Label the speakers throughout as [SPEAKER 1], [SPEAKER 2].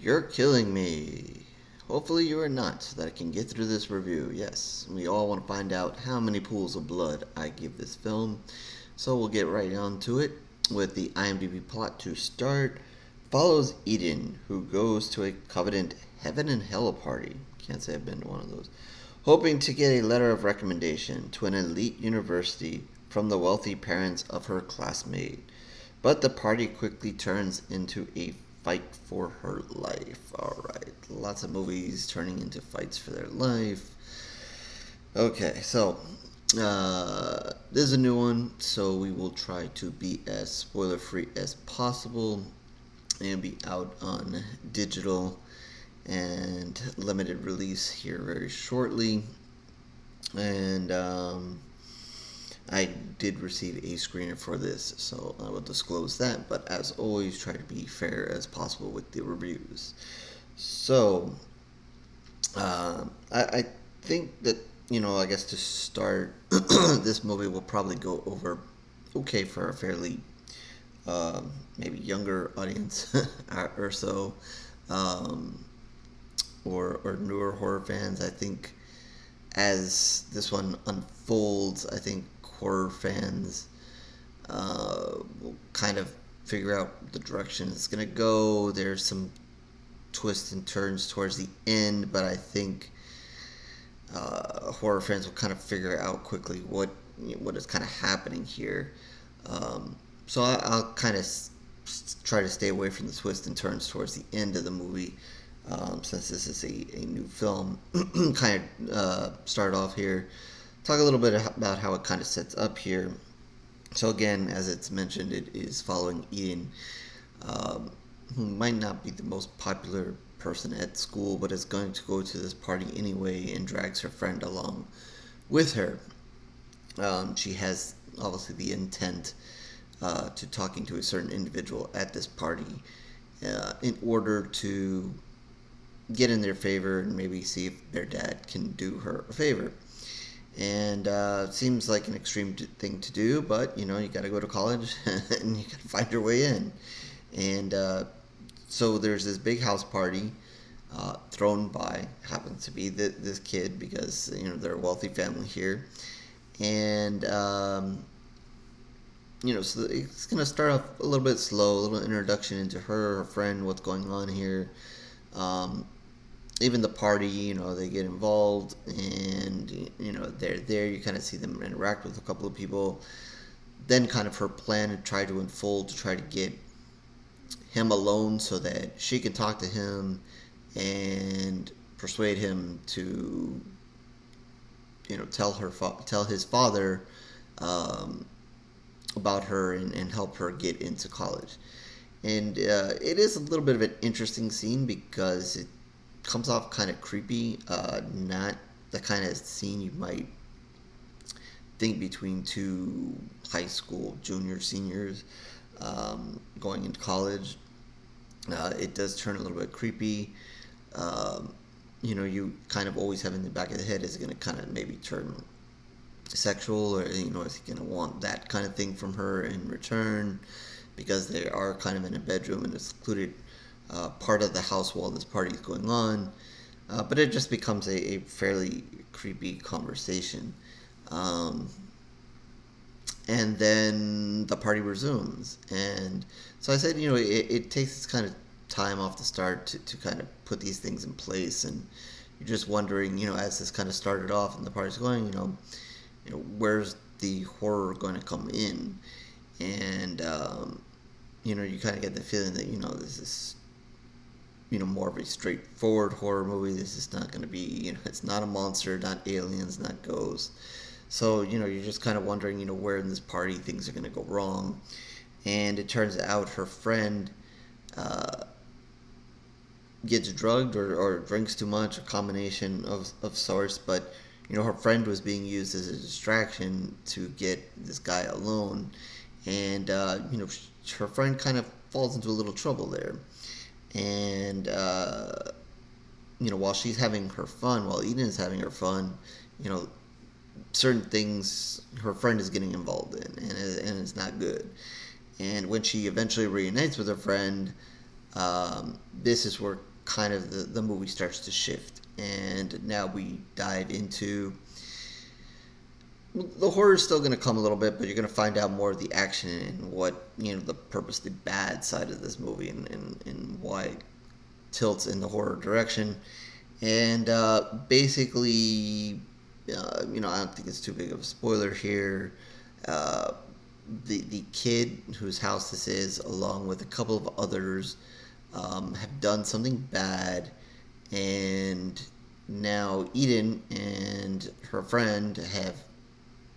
[SPEAKER 1] You're killing me. Hopefully you are not, so that I can get through this review. Yes, we all want to find out how many pools of blood I give this film. So we'll get right on to it with the IMDb plot to start. Follows Eden, who goes to a coveted heaven and hell party. Can't say I've been to one of those. Hoping to get a letter of recommendation to an elite university from the wealthy parents of her classmate. But the party quickly turns into a fight for her life. Alright, lots of movies turning into fights for their life. Okay, so this is a new one, so we will try to be as spoiler free as possible and be out on digital and limited release here very shortly. And I did receive a screener for this, so I will disclose that. But as always, try to be fair as possible with the reviews. So, I think that, I guess to start, this movie will probably go over okay for a fairly maybe younger audience or so, or newer horror fans. I think as this one unfolds, I think horror fans will kind of figure out the direction it's going to go. There's some twists and turns towards the end, but I think horror fans will kind of figure out quickly what is kind of happening here. So I'll kind of try to stay away from the twists and turns towards the end of the movie, since this is a new film. Kind of start off here, talk a little bit about how it kind of sets up here. So again, as it's mentioned, it is following Eden, who might not be the most popular person at school, but is going to go to this party anyway and drags her friend along with her. She has obviously the intent to talking to a certain individual at this party in order to get in their favor and maybe see if their dad can do her a favor. And seems like an extreme thing to do, but you got to go to college and you got to find your way in. And so there's this big house party thrown by, happens to be this kid, because they're a wealthy family here. And so it's gonna start off a little bit slow, a little introduction into her friend, what's going on here. Even the party, they get involved, and they're there. You kind of see them interact with a couple of people. Then, kind of her plan to try to unfold to try to get him alone so that she can talk to him and persuade him to, tell his father about her and help her get into college. And it is a little bit of an interesting scene because it comes off kind of creepy, not the kind of scene you might think between two high school seniors going into college. It does turn a little bit creepy. You kind of always have in the back of the head, is it going to kind of maybe turn sexual, or is he going to want that kind of thing from her in return, because they are kind of in a bedroom in a secluded part of the house while this party is going on. But it just becomes a fairly creepy conversation. And then the party resumes. And so I said, it takes this kind of time off the start to kind of put these things in place. And you're just wondering, as this kind of started off and the party's going, where's the horror going to come in? And, you kind of get the feeling that, this is, more of a straightforward horror movie. This is not going to be, it's not a monster, not aliens, not ghosts. So, you're just kind of wondering, where in this party things are going to go wrong. And it turns out her friend gets drugged or drinks too much, a combination of sorts. But, her friend was being used as a distraction to get this guy alone. And, her friend kind of falls into a little trouble there. And, while she's having her fun, while Eden is having her fun, certain things her friend is getting involved in, and it's not good. And when she eventually reunites with her friend, this is where kind of the movie starts to shift, and now we dive into the horror is still going to come a little bit, but you're going to find out more of the action and what the purposely bad side of this movie, and why it tilts in the horror direction. And basically, I don't think it's too big of a spoiler here. Uh, the kid whose house this is, along with a couple of others, have done something bad, and now Eden and her friend have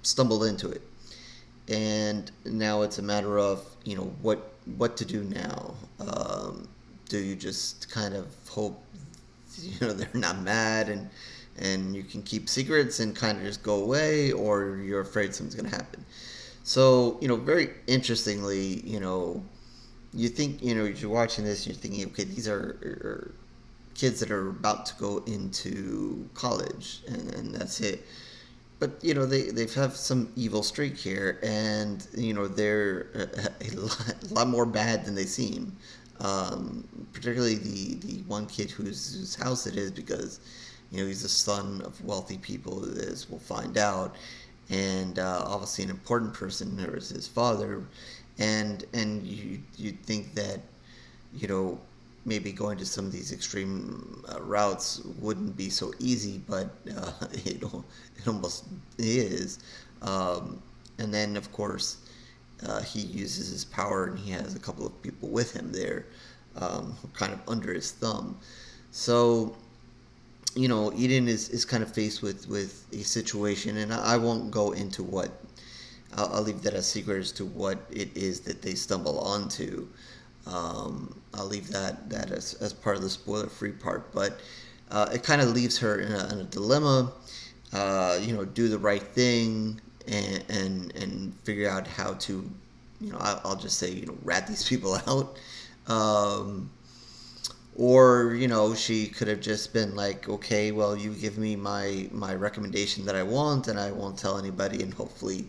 [SPEAKER 1] stumbled into it, and now it's a matter of what to do now. Do you just kind of hope they're not mad, and you can keep secrets and kind of just go away, or you're afraid something's going to happen? So very interestingly, you think you're watching this, you're thinking, okay, these are kids that are about to go into college, and that's it. But they have some evil streak here, and they're a lot more bad than they seem. Particularly the one kid whose house it is, because he's the son of wealthy people, as we'll find out, and obviously an important person there is his father, and you think that maybe going to some of these extreme routes wouldn't be so easy, but it almost is. And then, of course, he uses his power, and he has a couple of people with him there, kind of under his thumb. So, Eden is kind of faced with a situation, and I won't go into what. I'll leave that a secret as to what it is that they stumble onto. I'll leave that as part of the spoiler-free part, but it kind of leaves her in a dilemma. Do the right thing and figure out how to, I'll just say, rat these people out. Or she could have just been like, okay, well, you give me my recommendation that I want, and I won't tell anybody, and hopefully,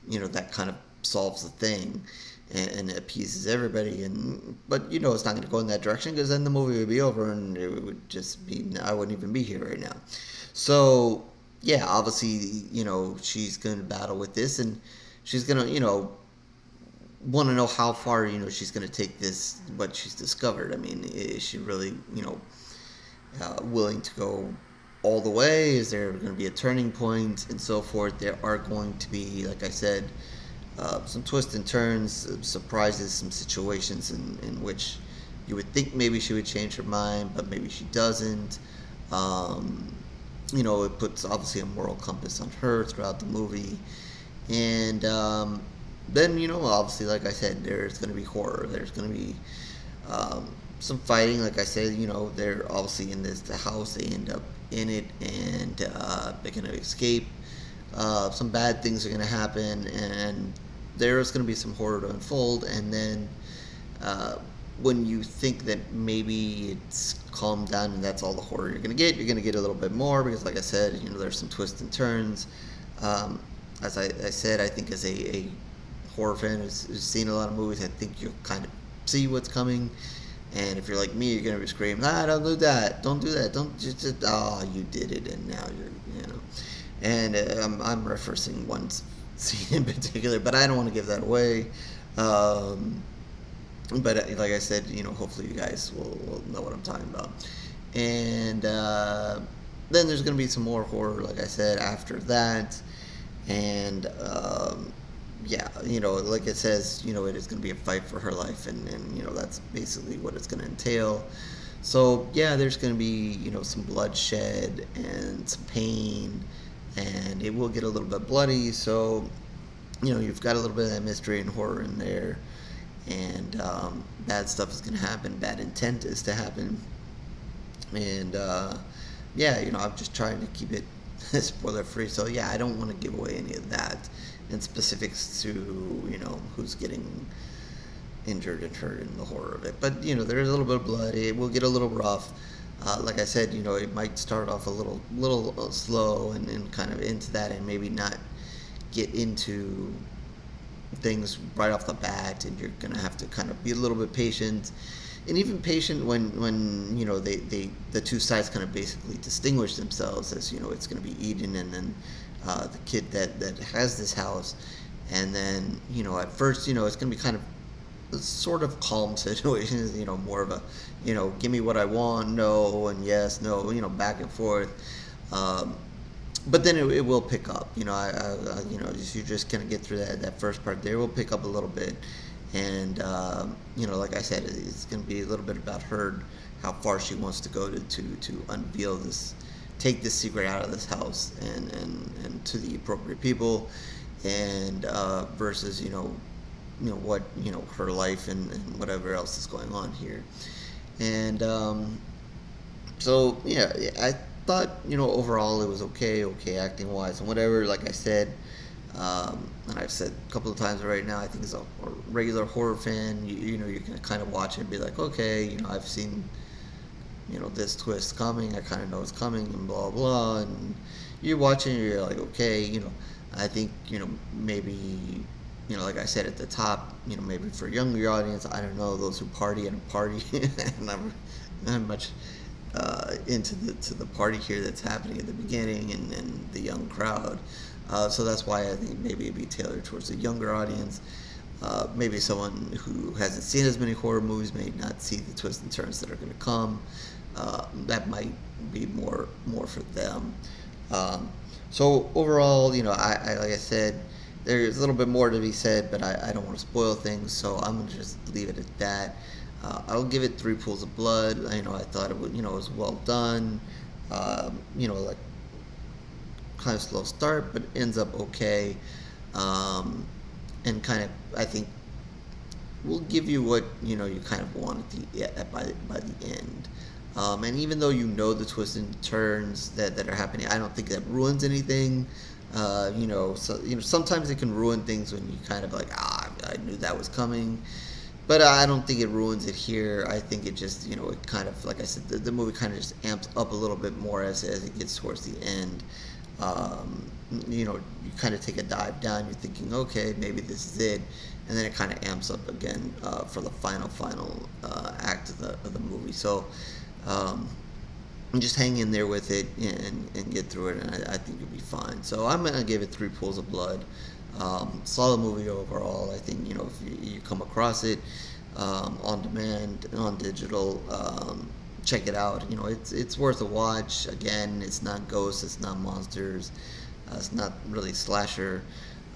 [SPEAKER 1] that kind of solves the thing. And appeases everybody, but it's not going to go in that direction, because then the movie would be over, and it would just be, I wouldn't even be here right now. So yeah, obviously she's going to battle with this, and she's going to want to know how far she's going to take this, what she's discovered. I mean, is she really willing to go all the way? Is there going to be a turning point, and so forth? There are going to be, like I said, some twists and turns, some surprises, some situations in which you would think maybe she would change her mind, but maybe she doesn't. It puts obviously a moral compass on her throughout the movie. And then, obviously, like I said, there's going to be horror. There's going to be some fighting. Like I said, they're obviously in the house. They end up in it, and they're going to escape. Some bad things are going to happen, and there's going to be some horror to unfold. And then when you think that maybe it's calmed down and that's all the horror you're going to get a little bit more, because like I said, there's some twists and turns. As I said, I think as a horror fan who's seen a lot of movies, I think you'll kind of see what's coming. And if you're like me, you're going to be screaming, don't do that, don't do that, don't just you did it, and now you're. And I'm referencing one scene in particular, but I don't want to give that away. But like I said, hopefully you guys will know what I'm talking about. And then there's going to be some more horror, like I said, after that. And like it says, it is going to be a fight for her life, and that's basically what it's going to entail. So yeah, there's going to be some bloodshed and some pain, and it will get a little bit bloody. So you've got a little bit of that mystery and horror in there, and bad stuff is going to happen, bad intent is to happen. And I'm just trying to keep it spoiler free. So yeah, I don't want to give away any of that and specifics to who's getting injured and hurt in the horror of it. But there is a little bit of blood. It will get a little rough. Like I said, it might start off a little slow and kind of into that, and maybe not get into things right off the bat, and you're gonna have to kind of be a little bit patient. and even patient when the two sides kind of basically distinguish themselves as it's going to be Eden and then the kid that has this house, and then at first it's going to be kind of sort of calm situations, more of a give me what I want, no and yes, no, back and forth. Um, but then it will pick up. You're just gonna get through that first part there. Will pick up a little bit, and like I said, it's gonna be a little bit about her, how far she wants to go to unveil this, take this secret out of this house and to the appropriate people, and versus what her life and whatever else is going on here, and so yeah, I thought overall it was okay acting wise and whatever. Like I said, and I've said a couple of times right now, I think as a regular horror fan, you can kind of watch it and be like, okay, I've seen this twist coming, I kind of know it's coming and blah blah, and you're watching and you're like, okay, I think maybe like I said at the top, maybe for a younger audience, I don't know, those who party at a party, not much into the party here that's happening at the beginning and the young crowd. So that's why I think maybe it'd be tailored towards a younger audience. Maybe someone who hasn't seen as many horror movies may not see the twists and turns that are going to come. That might be more for them. So overall, I like I said, there's a little bit more to be said, but I don't want to spoil things, so I'm gonna just leave it at that. I'll give it 3 pools of blood. I thought it was well done. Like kind of slow start, but ends up okay, and kind of I think will give you what you kind of want by the end. And even though the twists and turns that are happening, I don't think that ruins anything. Sometimes it can ruin things when you kind of like, I knew that was coming, but I don't think it ruins it here. I think it just, it kind of, like I said, the movie kind of just amps up a little bit more as it gets towards the end. You kind of take a dive down. You're thinking, okay, maybe this is it, and then it kind of amps up again for the final act of the movie. So. Just hang in there with it and get through it, and I think you'll be fine. So I'm gonna give it 3 pools of blood. Solid movie overall. I think if you come across it on demand, on digital, check it out. It's worth a watch. Again, it's not ghosts, it's not monsters, it's not really slasher,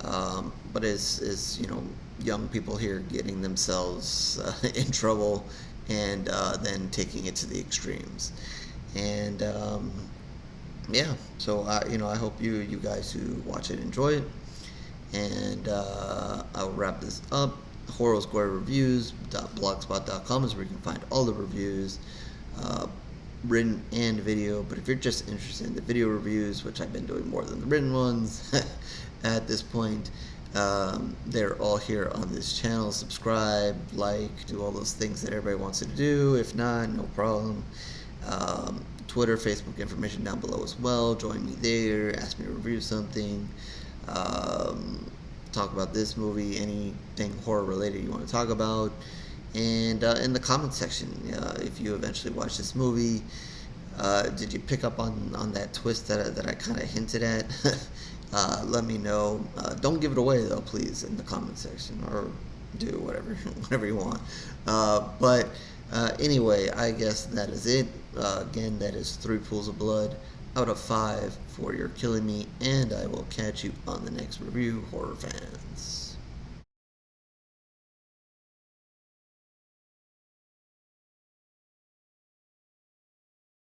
[SPEAKER 1] but it's young people here getting themselves in trouble and then taking it to the extremes. And yeah, so I hope you guys who watch it enjoy it, and I'll wrap this up. HorrorSquareReviews.blogspot.com is where you can find all the reviews, written and video. But if you're just interested in the video reviews, which I've been doing more than the written ones at this point, they're all here on this channel. Subscribe, like, do all those things that everybody wants to do. If not, no problem. Twitter, Facebook information down below as well. Join me there. Ask me to review something. Talk about this movie, anything horror related you want to talk about. And in the comment section, if you eventually watch this movie, did you pick up on that twist that I kind of hinted at? Let me know. Don't give it away though, please, in the comment section, or do whatever you want. But anyway, I guess that is it. Again, that is 3 pools of blood out of 5 for You're Killing Me, and I will catch you on the next review, horror fans.